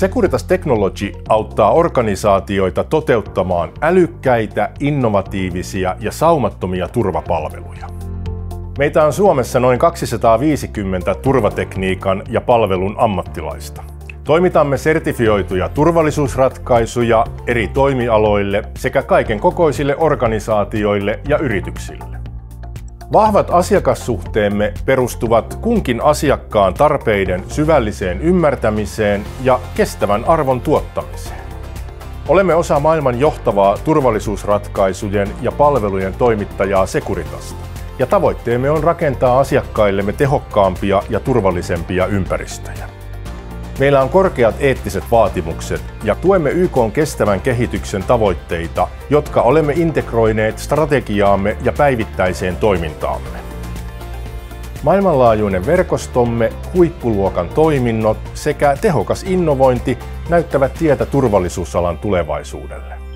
Securitas Technology auttaa organisaatioita toteuttamaan älykkäitä, innovatiivisia ja saumattomia turvapalveluja. Meitä on Suomessa noin 250 turvatekniikan ja palvelun ammattilaista. Toimitamme sertifioituja turvallisuusratkaisuja eri toimialoille sekä kaiken kokoisille organisaatioille ja yrityksille. Vahvat asiakassuhteemme perustuvat kunkin asiakkaan tarpeiden syvälliseen ymmärtämiseen ja kestävän arvon tuottamiseen. Olemme osa maailman johtavaa turvallisuusratkaisujen ja palvelujen toimittajaa Securitasta, ja tavoitteemme on rakentaa asiakkaillemme tehokkaampia ja turvallisempia ympäristöjä. Meillä on korkeat eettiset vaatimukset ja tuemme YK:n kestävän kehityksen tavoitteita, jotka olemme integroineet strategiaamme ja päivittäiseen toimintaamme. Maailmanlaajuinen verkostomme, huippuluokan toiminnot sekä tehokas innovointi näyttävät tietä turvallisuusalan tulevaisuudelle.